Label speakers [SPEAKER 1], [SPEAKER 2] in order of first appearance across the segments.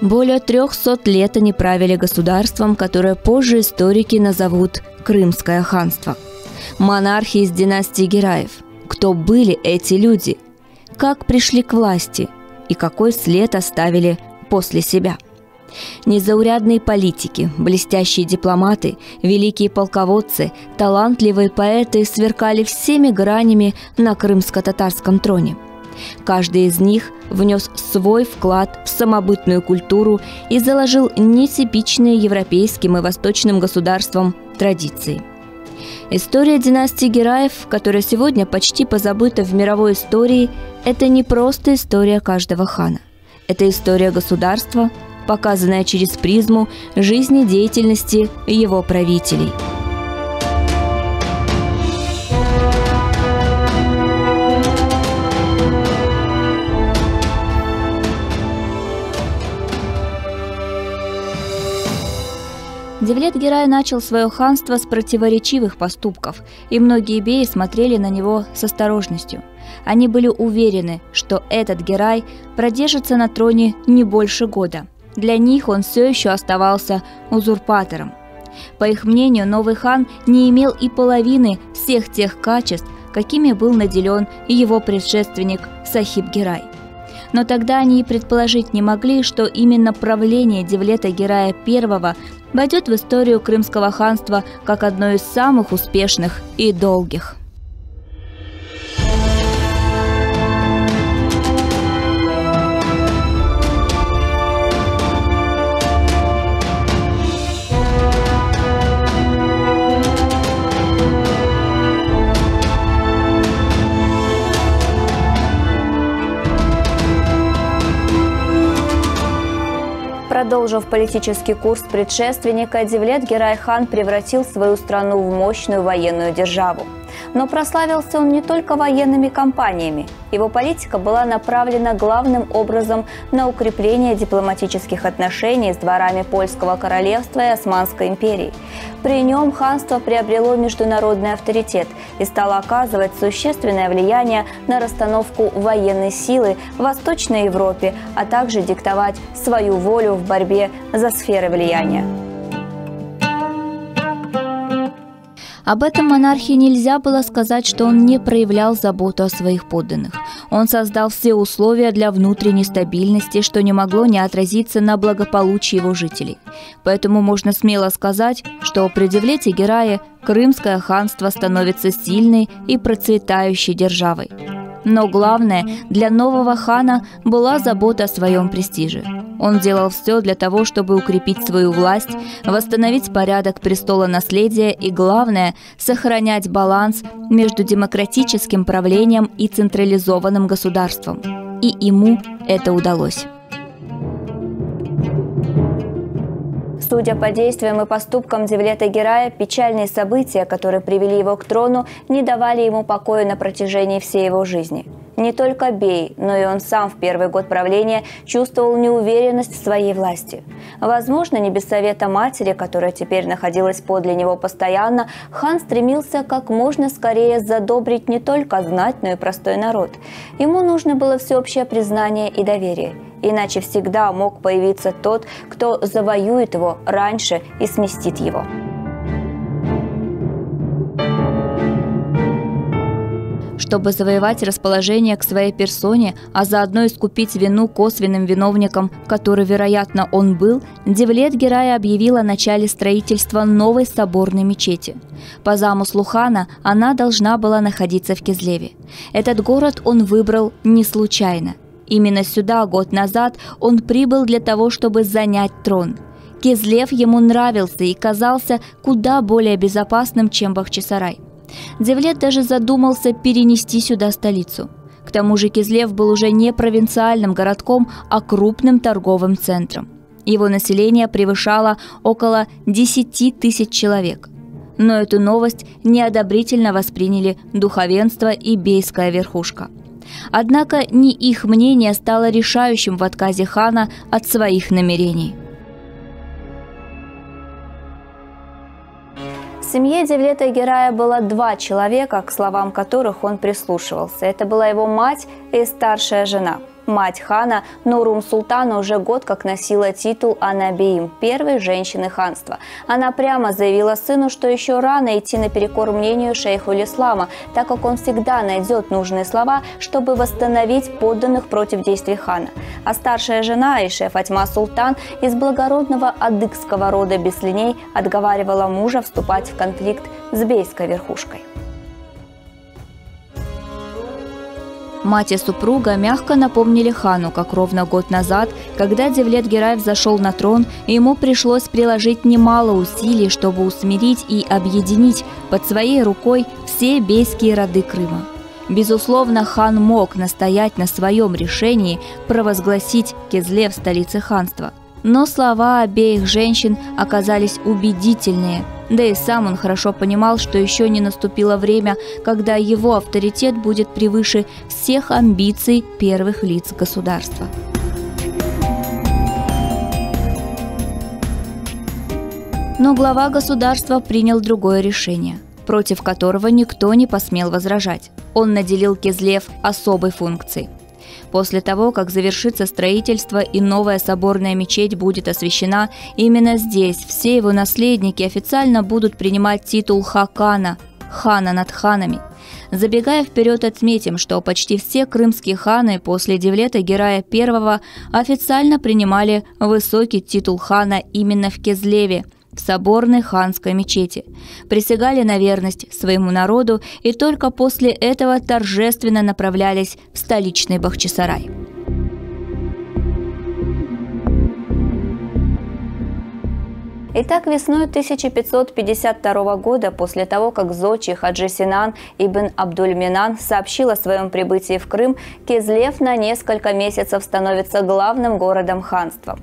[SPEAKER 1] Более 300 лет они правили государством, которое позже историки назовут Крымское ханство. Монархи из династии Гераев. Кто были эти люди? Как пришли к власти? И какой след оставили после себя? Незаурядные политики, блестящие дипломаты, великие полководцы, талантливые поэты сверкали всеми гранями на крымско-татарском троне. Каждый из них внес свой вклад в самобытную культуру и заложил нетипичные европейским и восточным государствам традиции. История династии Гераев, которая сегодня почти позабыта в мировой истории, это не просто история каждого хана. Это история государства, показанная через призму жизнедеятельности его правителей. Девлет-Герай начал свое ханство с противоречивых поступков, и многие беи смотрели на него с осторожностью. Они были уверены, что этот Герай продержится на троне не больше года. Для них он все еще оставался узурпатором. По их мнению, новый хан не имел и половины всех тех качеств, какими был наделен его предшественник Сахиб-Герай. Но тогда они и предположить не могли, что именно правление Девлета-Герая I войдет в историю Крымского ханства как одно из самых успешных и долгих. Продолжив политический курс предшественника, Девлет-Герай хан превратил свою страну в мощную военную державу. Но прославился он не только военными кампаниями. Его политика была направлена главным образом на укрепление дипломатических отношений с дворами Польского королевства и Османской империи. При нем ханство приобрело международный авторитет и стало оказывать существенное влияние на расстановку военной силы в Восточной Европе, а также диктовать свою волю в борьбе за сферы влияния. Об этом монархе нельзя было сказать, что он не проявлял заботу о своих подданных. Он создал все условия для внутренней стабильности, что не могло не отразиться на благополучии его жителей. Поэтому можно смело сказать, что при Девлете-Герае Крымское ханство становится сильной и процветающей державой. Но главное для нового хана была забота о своем престиже. Он делал все для того, чтобы укрепить свою власть, восстановить порядок престола наследия и, главное, сохранять баланс между демократическим правлением и централизованным государством. И ему это удалось. Судя по действиям и поступкам Девлета-Герая, печальные события, которые привели его к трону, не давали ему покоя на протяжении всей его жизни. Не только бей, но и он сам в первый год правления чувствовал неуверенность в своей власти. Возможно, не без совета матери, которая теперь находилась подле него постоянно, хан стремился как можно скорее задобрить не только знать, но и простой народ. Ему нужно было всеобщее признание и доверие. Иначе всегда мог появиться тот, кто завоюет его раньше и сместит его. Чтобы завоевать расположение к своей персоне, а заодно искупить вину косвенным виновникам, который, вероятно, он был, Девлет-Герай объявил о начале строительства новой соборной мечети. По замыслу хана она должна была находиться в Кизлеве. Этот город он выбрал не случайно. Именно сюда год назад он прибыл для того, чтобы занять трон. Кизлев ему нравился и казался куда более безопасным, чем Бахчисарай. Девлет даже задумался перенести сюда столицу. К тому же Кизлев был уже не провинциальным городком, а крупным торговым центром. Его население превышало около 10 тысяч человек. Но эту новость неодобрительно восприняли духовенство и бейская верхушка. Однако не их мнение стало решающим в отказе хана от своих намерений. В семье Девлета-Герая было 2 человека, к словам которых он прислушивался. Это была его мать и старшая жена. Мать хана Нурум-Султана уже год как носила титул Анабеим, первой женщины ханства. Она прямо заявила сыну, что еще рано идти наперекор мнению шейхуль-ислама, так как он всегда найдет нужные слова, чтобы восстановить подданных против действий хана. А старшая жена Айше Фатьма Султан из благородного адыгского рода Беслиней отговаривала мужа вступать в конфликт с бейской верхушкой. Мать и супруга мягко напомнили хану, как ровно год назад, когда Девлет-Герай взошел на трон, ему пришлось приложить немало усилий, чтобы усмирить и объединить под своей рукой все бейские роды Крыма. Безусловно, хан мог настоять на своем решении провозгласить Кизлев столицей ханства. Но слова обеих женщин оказались убедительнее, да и сам он хорошо понимал, что еще не наступило время, когда его авторитет будет превыше всех амбиций первых лиц государства. Но глава государства принял другое решение, против которого никто не посмел возражать. Он наделил Кизлев особой функцией. После того, как завершится строительство и новая соборная мечеть будет освящена, именно здесь все его наследники официально будут принимать титул Хакана – хана над ханами. Забегая вперед, отметим, что почти все крымские ханы после Девлета-Герая I официально принимали высокий титул хана именно в Кизлеве, в соборной ханской мечети, присягали на верность своему народу и только после этого торжественно направлялись в столичный Бахчисарай. Итак, весной 1552 года, после того, как зодчий Хаджи Синан ибн Абдуль-Минан сообщил о своем прибытии в Крым, Кизлев на несколько месяцев становится главным городом ханства.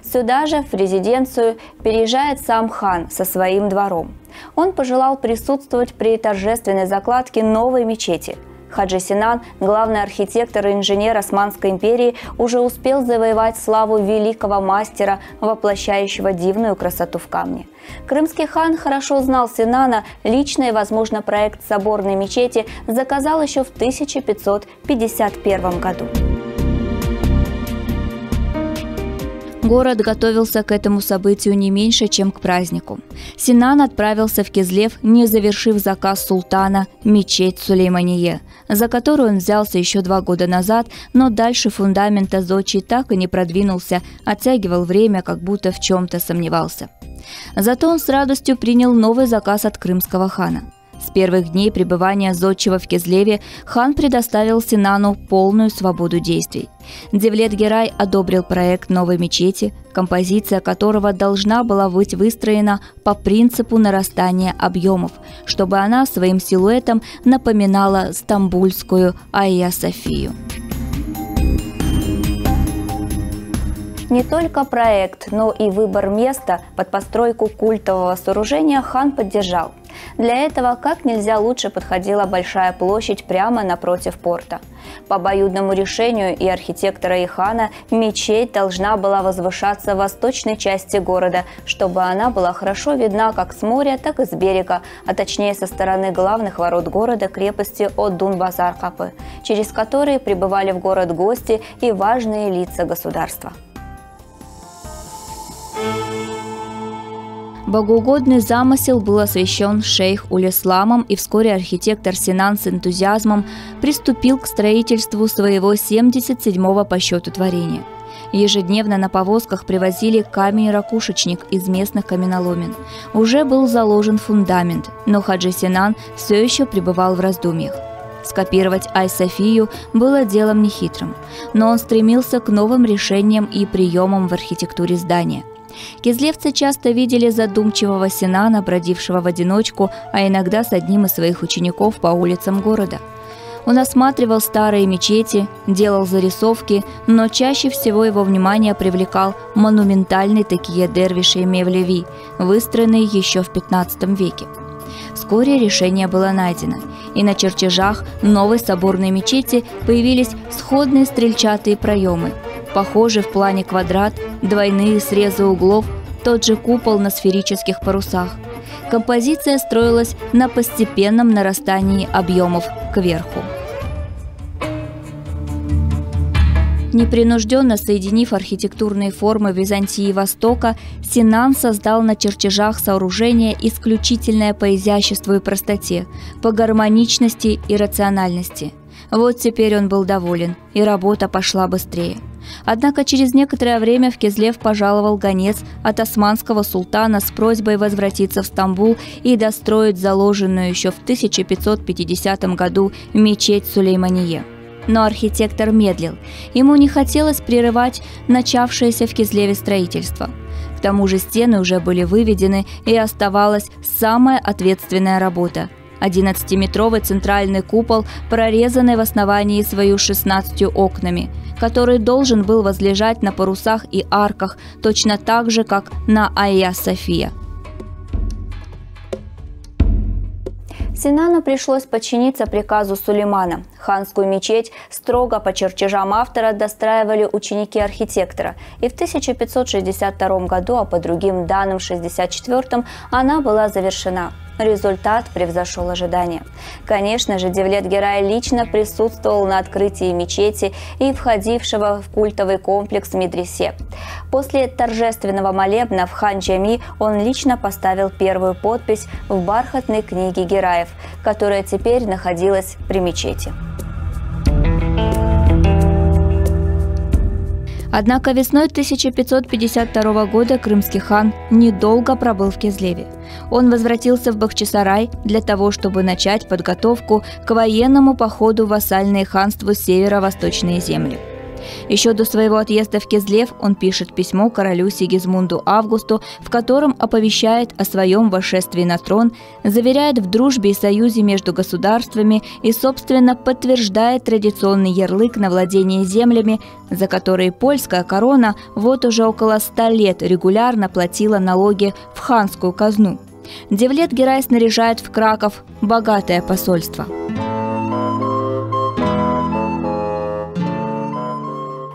[SPEAKER 1] Сюда же, в резиденцию, переезжает сам хан со своим двором. Он пожелал присутствовать при торжественной закладке новой мечети. Хаджи Синан, главный архитектор и инженер Османской империи, уже успел завоевать славу великого мастера, воплощающего дивную красоту в камне. Крымский хан хорошо знал Синана, лично и, возможно, проект соборной мечети заказал еще в 1551 году. Город готовился к этому событию не меньше, чем к празднику. Синан отправился в Кизлев, не завершив заказ султана мечеть Сулеймание, за которую он взялся еще 2 года назад, но дальше фундамента зодчий так и не продвинулся, оттягивал время, как будто в чем-то сомневался. Зато он с радостью принял новый заказ от крымского хана. С первых дней пребывания зодчего в Кизлеве хан предоставил Синану полную свободу действий. Девлет-Герай одобрил проект новой мечети, композиция которого должна была быть выстроена по принципу нарастания объемов, чтобы она своим силуэтом напоминала стамбульскую Айя-Софию. Не только проект, но и выбор места под постройку культового сооружения хан поддержал. Для этого как нельзя лучше подходила большая площадь прямо напротив порта. По обоюдному решению и архитектора, и хана мечеть должна была возвышаться в восточной части города, чтобы она была хорошо видна как с моря, так и с берега, а точнее со стороны главных ворот города крепости Оддун-Базар-Капы, через которые прибывали в город гости и важные лица государства. Богоугодный замысел был освящен шейх Улисламом, и вскоре архитектор Синан с энтузиазмом приступил к строительству своего 77-го по счету творения. Ежедневно на повозках привозили камень-ракушечник из местных каменоломен. Уже был заложен фундамент, но Хаджи Синан все еще пребывал в раздумьях. Скопировать Ай-Софию было делом нехитрым, но он стремился к новым решениям и приемам в архитектуре здания. Кизлевцы часто видели задумчивого Синана, бродившего в одиночку, а иногда с одним из своих учеников по улицам города. Он осматривал старые мечети, делал зарисовки, но чаще всего его внимание привлекал монументальный Текие Дервишей Мевлеви, выстроенный еще в 15 веке. Вскоре решение было найдено, и на чертежах новой соборной мечети появились сходные стрельчатые проемы, похожий в плане квадрат, двойные срезы углов, тот же купол на сферических парусах. Композиция строилась на постепенном нарастании объемов кверху. Непринужденно соединив архитектурные формы Византии и Востока, Синан создал на чертежах сооружения исключительное по изяществу и простоте, по гармоничности и рациональности. Вот теперь он был доволен, и работа пошла быстрее. Однако через некоторое время в Кизлев пожаловал гонец от османского султана с просьбой возвратиться в Стамбул и достроить заложенную еще в 1550 году мечеть Сулеймание. Но архитектор медлил, ему не хотелось прерывать начавшееся в Кизлеве строительство. К тому же стены уже были выведены, и оставалась самая ответственная работа – 11-метровый центральный купол, прорезанный в основании свою 16 окнами, который должен был возлежать на парусах и арках точно так же, как на Айя-София. Синану пришлось подчиниться приказу Сулеймана. Ханскую мечеть строго по чертежам автора достраивали ученики архитектора, и в 1562 году, а по другим данным в 1964, она была завершена. Результат превзошел ожидания. Конечно же, Девлет-Герай лично присутствовал на открытии мечети и входившего в культовый комплекс Медресе. После торжественного молебна в Хан-Джами он лично поставил первую подпись в бархатной книге Гераев, которая теперь находилась при мечети. Однако весной 1552 года крымский хан недолго пробыл в Кизлеве. Он возвратился в Бахчисарай для того, чтобы начать подготовку к военному походу в вассальные ханству северо-восточные земли. Еще до своего отъезда в Кизлев он пишет письмо королю Сигизмунду Августу, в котором оповещает о своем восшествии на трон, заверяет в дружбе и союзе между государствами и, собственно, подтверждает традиционный ярлык на владение землями, за которые польская корона вот уже около 100 лет регулярно платила налоги в ханскую казну. Девлет-Герай снаряжает в Краков богатое посольство.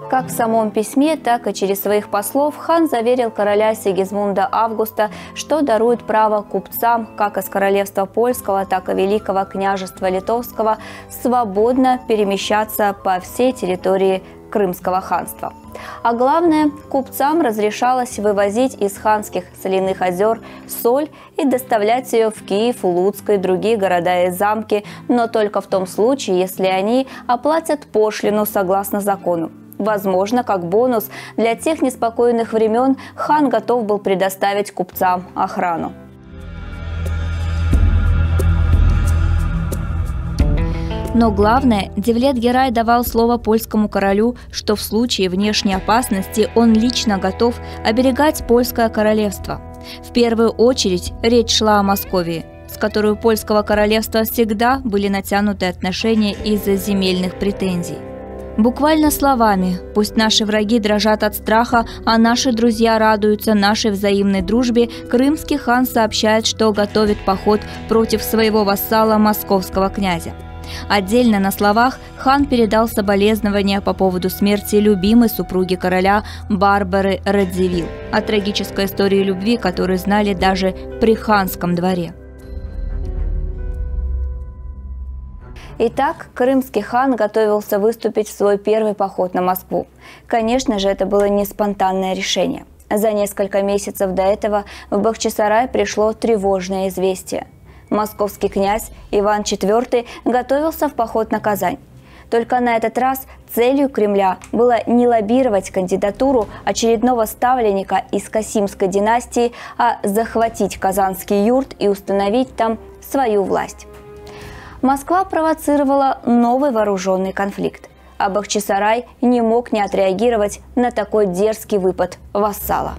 [SPEAKER 1] Как в самом письме, так и через своих послов хан заверил короля Сигизмунда Августа, что дарует право купцам как из королевства польского, так и Великого княжества Литовского свободно перемещаться по всей территории Крымского ханства. А главное, купцам разрешалось вывозить из ханских соляных озер соль и доставлять ее в Киев, Луцк и другие города и замки, но только в том случае, если они оплатят пошлину согласно закону. Возможно, как бонус для тех неспокойных времен хан готов был предоставить купцам охрану. Но главное, Девлет-Герай давал слово польскому королю, что в случае внешней опасности он лично готов оберегать польское королевство. В первую очередь речь шла о Московии, с которой у польского королевства всегда были натянуты отношения из-за земельных претензий. Буквально словами: «Пусть наши враги дрожат от страха, а наши друзья радуются нашей взаимной дружбе», крымский хан сообщает, что готовит поход против своего вассала московского князя. Отдельно на словах хан передал соболезнования по поводу смерти любимой супруги короля Барбары Радзивилл, о трагической истории любви, которую знали даже при ханском дворе. Итак, крымский хан готовился выступить в свой первый поход на Москву. Конечно же, это было не спонтанное решение. За несколько месяцев до этого в Бахчисарай пришло тревожное известие. Московский князь Иван IV готовился в поход на Казань. Только на этот раз целью Кремля было не лоббировать кандидатуру очередного ставленника из Касимской династии, а захватить казанский юрт и установить там свою власть. Москва провоцировала новый вооруженный конфликт, а Бахчисарай не мог не отреагировать на такой дерзкий выпад вассала.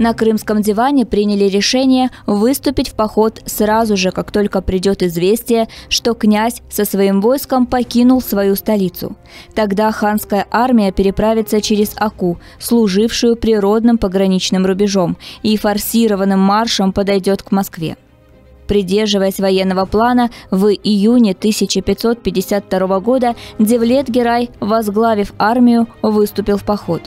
[SPEAKER 1] На Крымском диване приняли решение выступить в поход сразу же, как только придет известие, что князь со своим войском покинул свою столицу. Тогда ханская армия переправится через Аку, служившую природным пограничным рубежом, и форсированным маршем подойдет к Москве. Придерживаясь военного плана, в июне 1552 года Девлет-Герай, возглавив армию, выступил в поход.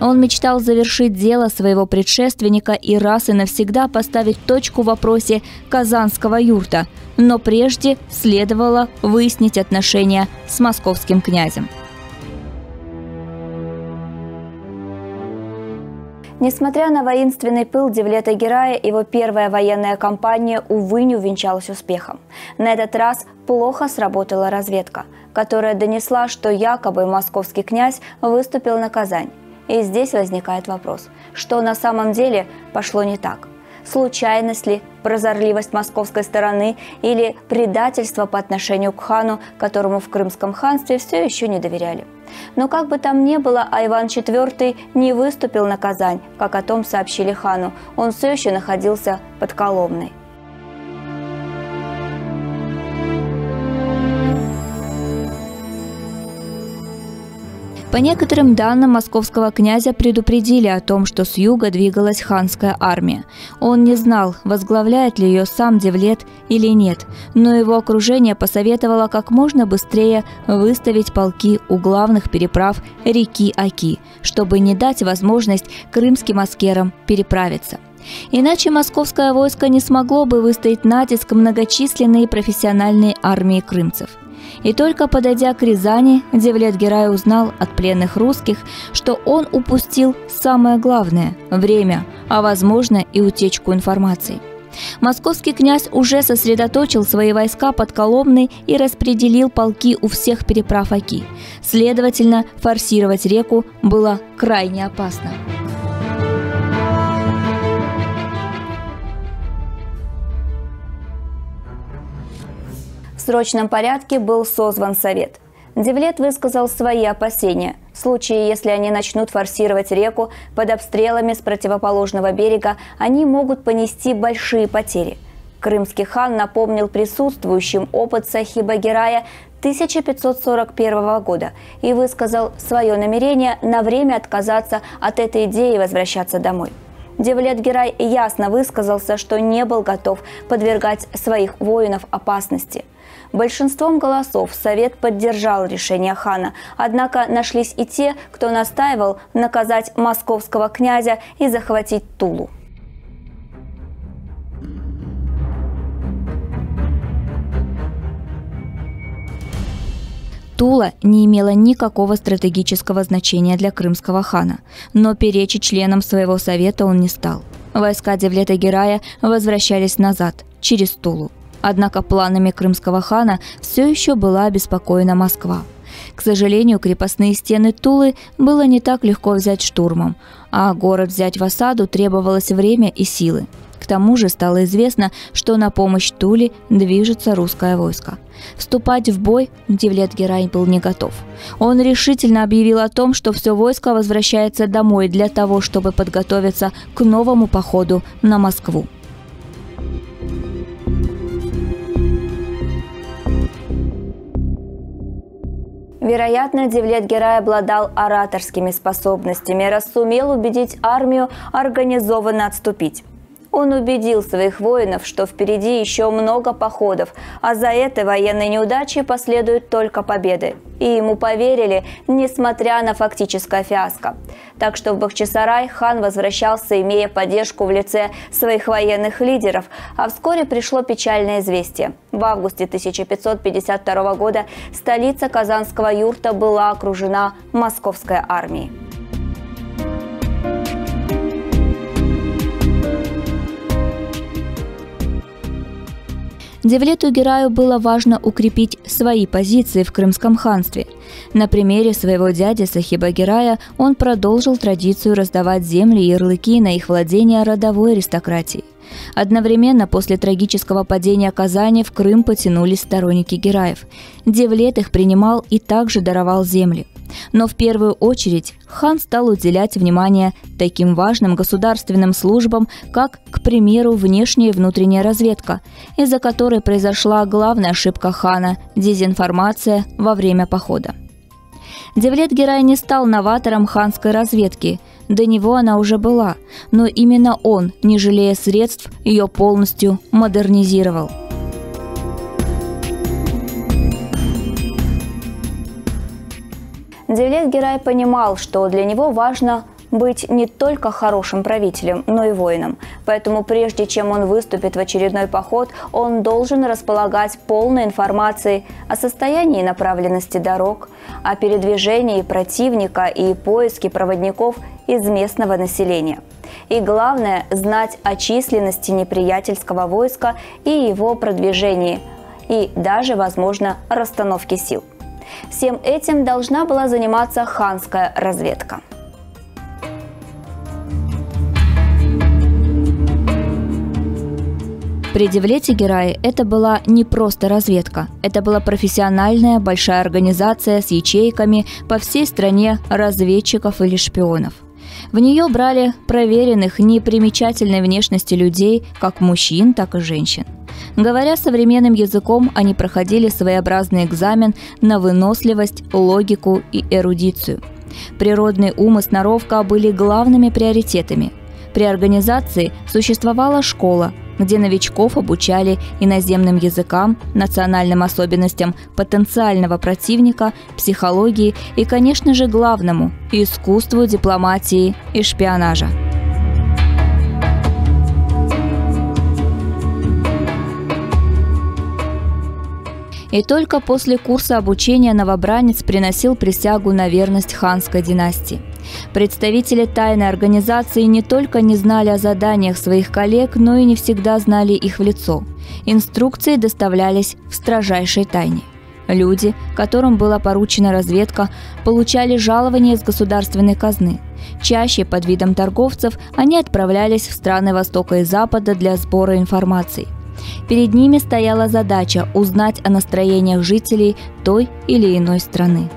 [SPEAKER 1] Он мечтал завершить дело своего предшественника и раз и навсегда поставить точку в вопросе казанского юрта, но прежде следовало выяснить отношения с московским князем. Несмотря на воинственный пыл Девлета-Герая, его первая военная кампания, увы, не увенчалась успехом. На этот раз плохо сработала разведка, которая донесла, что якобы московский князь выступил на Казань. И здесь возникает вопрос, что на самом деле пошло не так? Случайность ли, прозорливость московской стороны или предательство по отношению к хану, которому в Крымском ханстве все еще не доверяли? Но как бы там ни было, а Иван IV не выступил на Казань, как о том сообщили хану. Он все еще находился под Коломной. По некоторым данным, московского князя предупредили о том, что с юга двигалась ханская армия. Он не знал, возглавляет ли ее сам Девлет или нет, но его окружение посоветовало как можно быстрее выставить полки у главных переправ реки Аки, чтобы не дать возможность крымским аскерам переправиться. Иначе московское войско не смогло бы выстоять натиск многочисленной профессиональной армии крымцев. И только подойдя к Рязани, Девлет-Герай узнал от пленных русских, что он упустил самое главное – время, а возможно и утечку информации. Московский князь уже сосредоточил свои войска под Коломной и распределил полки у всех переправ Аки. Следовательно, форсировать реку было крайне опасно. В срочном порядке был созван совет. Девлет высказал свои опасения. В случае, если они начнут форсировать реку под обстрелами с противоположного берега, они могут понести большие потери. Крымский хан напомнил присутствующим опыт Сахиба-Герая 1541 года и высказал свое намерение на время отказаться от этой идеи и возвращаться домой. Девлет-Герай ясно высказался, что не был готов подвергать своих воинов опасности. Большинством голосов совет поддержал решение хана, однако нашлись и те, кто настаивал наказать московского князя и захватить Тулу. Тула не имела никакого стратегического значения для крымского хана, но перечить членам своего совета он не стал. Войска Девлета-Герая возвращались назад, через Тулу. Однако планами крымского хана все еще была обеспокоена Москва. К сожалению, крепостные стены Тулы было не так легко взять штурмом, а город взять в осаду требовалось время и силы. К тому же стало известно, что на помощь Туле движется русское войско. Вступать в бой Девлет-Герай был не готов. Он решительно объявил о том, что все войско возвращается домой для того, чтобы подготовиться к новому походу на Москву. Вероятно, Девлет-Герай обладал ораторскими способностями, раз сумел убедить армию организованно отступить. Он убедил своих воинов, что впереди еще много походов, а за этой военной неудачей последуют только победы. И ему поверили, несмотря на фактическое фиаско. Так что в Бахчисарай хан возвращался, имея поддержку в лице своих военных лидеров, а вскоре пришло печальное известие. В августе 1552 года столица Казанского юрта была окружена московской армией. Девлету-Гераю было важно укрепить свои позиции в Крымском ханстве. На примере своего дяди Сахиба-Герая он продолжил традицию раздавать земли и ярлыки на их владения родовой аристократии. Одновременно после трагического падения Казани в Крым потянулись сторонники Гераев. Девлет их принимал и также даровал земли. Но в первую очередь хан стал уделять внимание таким важным государственным службам, как, к примеру, внешняя и внутренняя разведка, из-за которой произошла главная ошибка хана – дезинформация во время похода. Девлет-Герай не стал новатором ханской разведки, до него она уже была, но именно он, не жалея средств, ее полностью модернизировал. Девлет-Герай понимал, что для него важно быть не только хорошим правителем, но и воином. Поэтому прежде чем он выступит в очередной поход, он должен располагать полной информацией о состоянии и направленности дорог, о передвижении противника и поиске проводников из местного населения. И главное – знать о численности неприятельского войска и его продвижении, и даже, возможно, расстановке сил. Всем этим должна была заниматься ханская разведка. При Девлете-Герае это была не просто разведка, это была профессиональная большая организация с ячейками по всей стране разведчиков или шпионов. В нее брали проверенных непримечательной внешности людей, как мужчин, так и женщин. Говоря современным языком, они проходили своеобразный экзамен на выносливость, логику и эрудицию. Природный ум и сноровка были главными приоритетами. При организации существовала школа, где новичков обучали иноземным языкам, национальным особенностям потенциального противника, психологии и, конечно же, главному – искусству дипломатии и шпионажа. И только после курса обучения новобранец приносил присягу на верность ханской династии. Представители тайной организации не только не знали о заданиях своих коллег, но и не всегда знали их в лицо. Инструкции доставлялись в строжайшей тайне. Люди, которым была поручена разведка, получали жалования из государственной казны. Чаще под видом торговцев они отправлялись в страны Востока и Запада для сбора информации. Перед ними стояла задача узнать о настроениях жителей той или иной страны.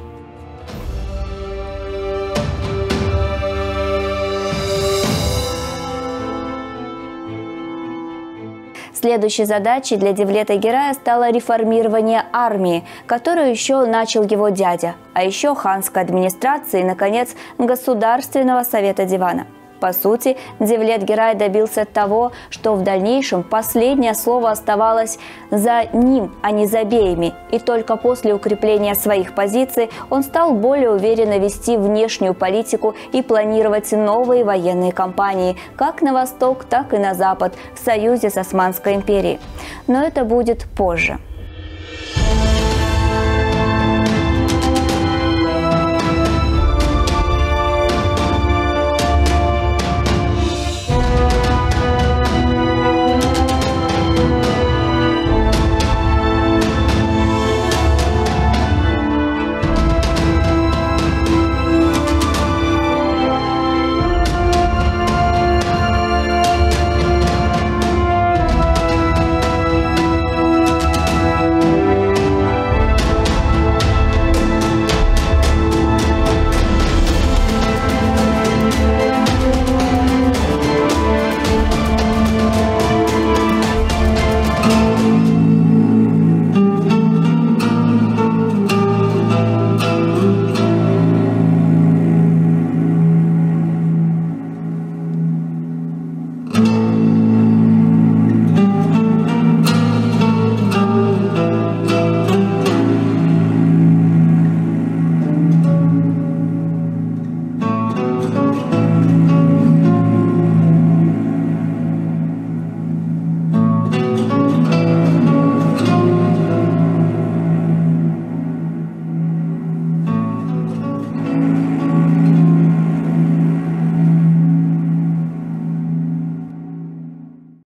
[SPEAKER 1] Следующей задачей для Девлета-Герая стало реформирование армии, которую еще начал его дядя, а еще ханской администрации и, наконец, Государственного совета дивана. По сути, Девлет-Герай добился того, что в дальнейшем последнее слово оставалось за ним, а не за беями, и только после укрепления своих позиций он стал более уверенно вести внешнюю политику и планировать новые военные кампании как на восток, так и на запад в союзе с Османской империей. Но это будет позже.